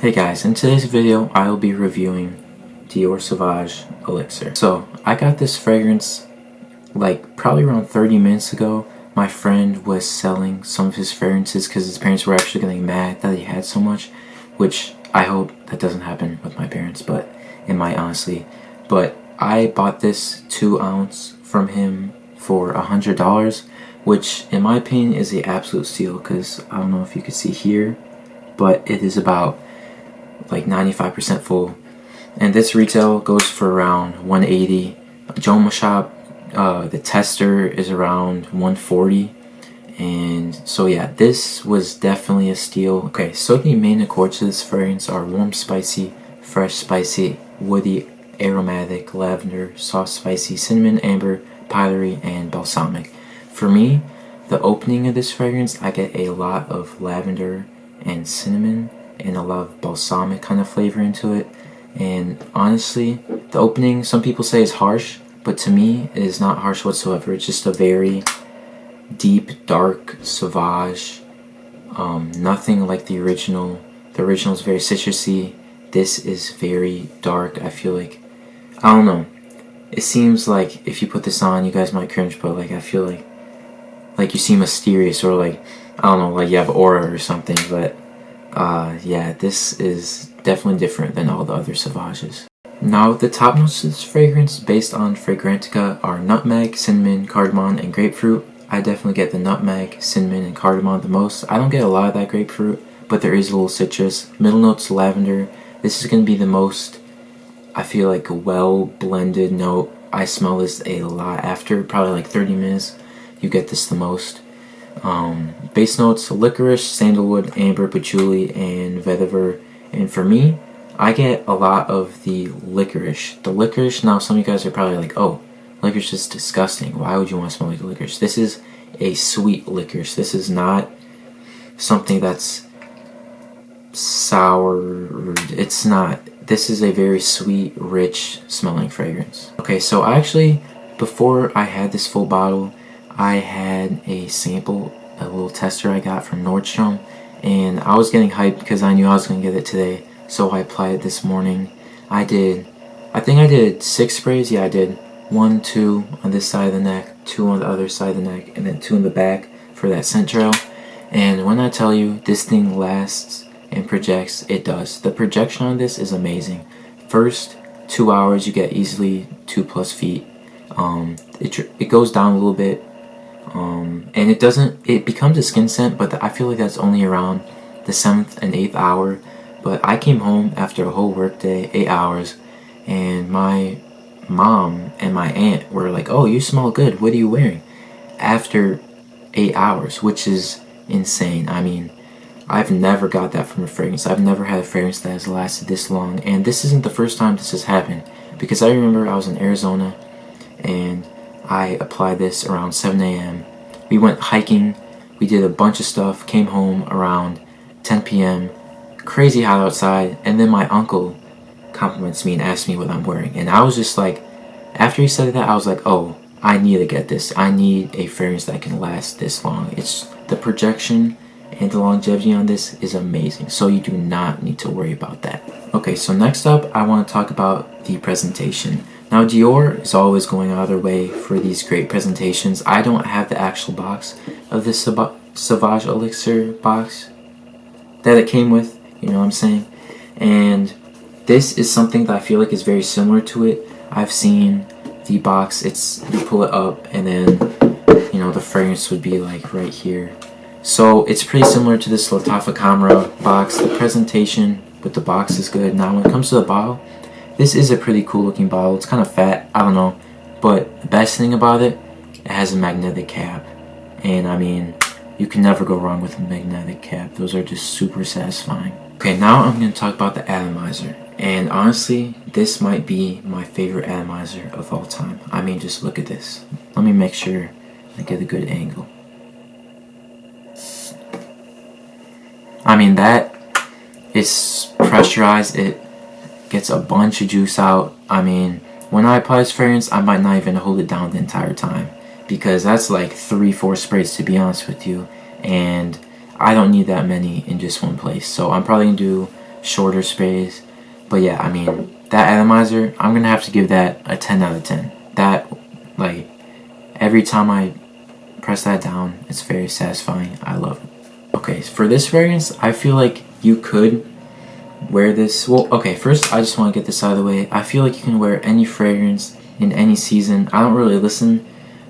Hey guys, in today's video I will be reviewing Dior Sauvage Elixir. So I got this fragrance like probably around 30 minutes ago. My friend was selling some of his fragrances because his parents were actually getting mad that he had so much, which I hope that doesn't happen with my parents, but it might honestly. But I bought this 2-ounce from him for $100, which in my opinion is the absolute steal because I don't know if you can see here, but it is about like 95% full, and this retail goes for around $180. Joma Shop, the tester is around $140, and so yeah, this was definitely a steal. Okay, so the main accords to this fragrance are warm, spicy, fresh, spicy, woody, aromatic, lavender, soft, spicy, cinnamon, amber, pylery, and balsamic. For me, the opening of this fragrance, I get a lot of lavender and cinnamon and a lot of balsamic kind of flavor into it. And honestly, the opening, some people say is harsh, but to me it is not harsh whatsoever. It's just a very deep, dark Sauvage. Nothing like the original. The original is very citrusy. This is very dark. I feel like, I don't know, it seems like if you put this on you guys might cringe, but like I feel like you seem mysterious, or like, I don't know, like you have aura or something. But yeah, this is definitely different than all the other Sauvages. Now, the top notes of this fragrance based on Fragrantica are nutmeg, cinnamon, cardamom, and grapefruit. I definitely get the nutmeg, cinnamon, and cardamom the most. I don't get a lot of that grapefruit, but there is a little citrus. Middle notes lavender. This is going to be the most, I feel like, a well blended note. I smell this a lot after probably like 30 minutes. You get this the most. Base notes: licorice, sandalwood, amber, patchouli, and vetiver. And for me, I get a lot of the licorice. The licorice, now some of you guys are probably like, oh, licorice is disgusting. Why would you want to smell like licorice? This is a sweet licorice. This is not something that's sour. It's not. This is a very sweet, rich smelling fragrance. Okay, so actually, before I had this full bottle, I had a sample, a little tester I got from Nordstrom, and I was getting hyped because I knew I was going to get it today, so I applied it this morning. I think I did 6 sprays. Yeah, I did 1, 2 on this side of the neck, 2 on the other side of the neck, and then 2 in the back for that scent trail. And when I tell you this thing lasts and projects, it does. The projection on this is amazing. First 2 hours you get easily 2+ feet. It goes down a little bit. And it becomes a skin scent, but I feel like that's only around the 7th and 8th hour. But I came home after a whole work day, 8 hours, and my mom and my aunt were like, oh, you smell good, what are you wearing? After 8 hours, which is insane. I mean, I've never got that from a fragrance. I've never had a fragrance that has lasted this long, and this isn't the first time this has happened, because I remember I was in Arizona and I applied this around 7 a.m. We went hiking, we did a bunch of stuff, came home around 10 p.m. Crazy hot outside, and then my uncle compliments me and asks me what I'm wearing. And I was just like, after he said that, I was like, oh, I need to get this. I need a fragrance that can last this long. It's the projection and the longevity on this is amazing, so you do not need to worry about that. Okay, so next up, I want to talk about the presentation. Now, Dior is always going out of their way for these great presentations. I don't have the actual box of this Sauvage Elixir box that it came with, you know what I'm saying? And this is something that I feel like is very similar to it. I've seen the box, you pull it up and then, you know, the fragrance would be like right here. So it's pretty similar to this Lattafa Camera box. The presentation with the box is good. Now when it comes to the bottle, this is a pretty cool looking bottle. It's kind of fat, I don't know, but the best thing about it, it has a magnetic cap. And I mean, you can never go wrong with a magnetic cap. Those are just super satisfying. Okay, now I'm going to talk about the atomizer. And honestly, this might be my favorite atomizer of all time. I mean, just look at this. Let me make sure I get a good angle. I mean, that is pressurized. It gets a bunch of juice out. I mean, when I apply this fragrance, I might not even hold it down the entire time, because that's like 3-4 sprays, to be honest with you, and I don't need that many in just one place. So I'm probably gonna do shorter sprays. But yeah, I mean, that atomizer, I'm gonna have to give that a 10 out of 10. That, like, every time I press that down, it's very satisfying. I love it. Okay, for this fragrance, I feel like you could wear this. Well, okay, first I just want to get this out of the way. I feel like you can wear any fragrance in any season. I don't really listen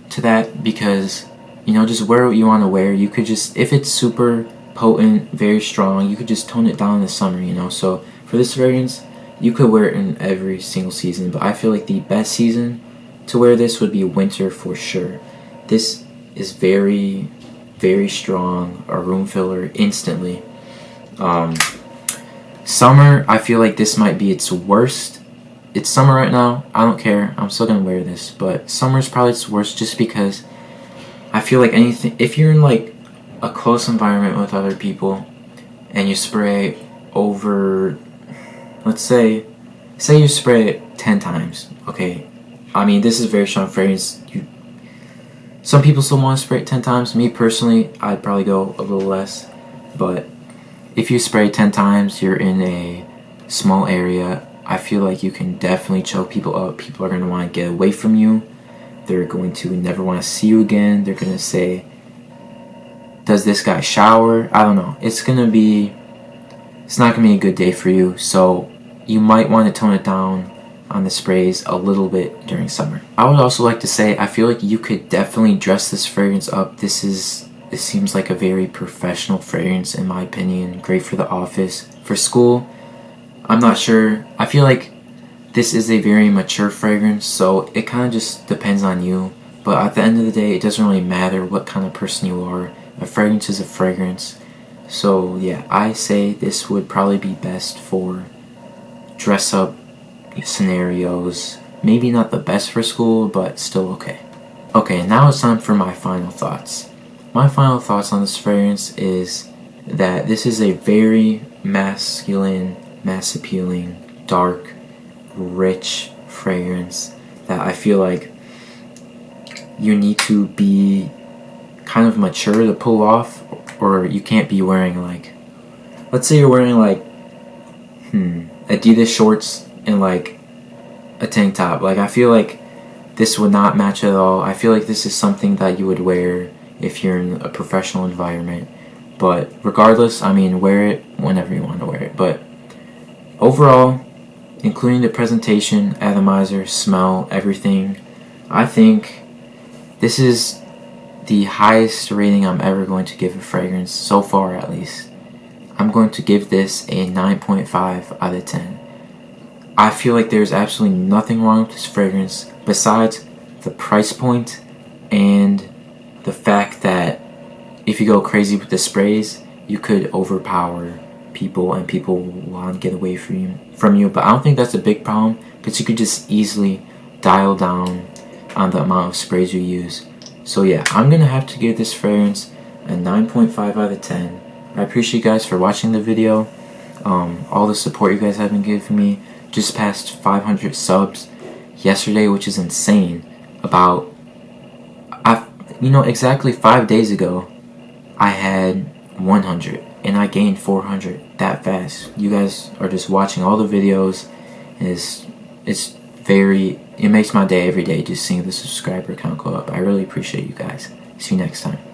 to that because, you know, just wear what you want to wear. You could just, if it's super potent, very strong, you could just tone it down in the summer, you know. So for this fragrance, you could wear it in every single season, but I feel like the best season to wear this would be winter for sure. This is very, very strong, a room filler instantly. Summer, I feel like this might be its worst. It's summer right now, I don't care, I'm still gonna wear this, but summer's probably its worst just because I feel like anything, if you're in like a close environment with other people and you spray over, let's say you spray it 10 times, okay? I mean, this is a very strong fragrance. Some people still want to spray it 10 times. Me personally, I'd probably go a little less. But if you spray 10 times, you're in a small area, I feel like you can definitely choke people up. People are going to want to get away from you. They're going to never want to see you again. They're going to say, does this guy shower? I don't know. It's not going to be a good day for you. So you might want to tone it down on the sprays a little bit during summer. I would also like to say, I feel like you could definitely dress this fragrance up. This seems like a very professional fragrance in my opinion. Great for the office. For school, I'm not sure. I feel like this is a very mature fragrance, so it kind of just depends on you. But at the end of the day, it doesn't really matter what kind of person you are. A fragrance is a fragrance. So yeah, I say this would probably be best for dress up scenarios. Maybe not the best for school, but still okay. Okay, now it's time for my final thoughts. My final thoughts on this fragrance is that this is a very masculine, mass appealing, dark, rich fragrance that I feel like you need to be kind of mature to pull off, or you can't be wearing like, let's say you're wearing like Adidas shorts and like a tank top. Like, I feel like this would not match at all. I feel like this is something that you would wear if you're in a professional environment. But regardless, I mean, wear it whenever you want to wear it. But overall, including the presentation, atomizer, smell, everything, I think this is the highest rating I'm ever going to give a fragrance, so far at least. I'm going to give this a 9.5 out of 10. I feel like there's absolutely nothing wrong with this fragrance besides the price point and the fact that if you go crazy with the sprays, you could overpower people and people will want to get away from you. But I don't think that's a big problem because you could just easily dial down on the amount of sprays you use. So yeah, I'm going to have to give this fragrance a 9.5 out of 10. I appreciate you guys for watching the video. All the support you guys have been giving me. Just passed 500 subs yesterday, which is insane. Exactly 5 days ago, I had 100 and I gained 400 that fast. You guys are just watching all the videos. It makes my day every day just seeing the subscriber count go up. I really appreciate you guys. See you next time.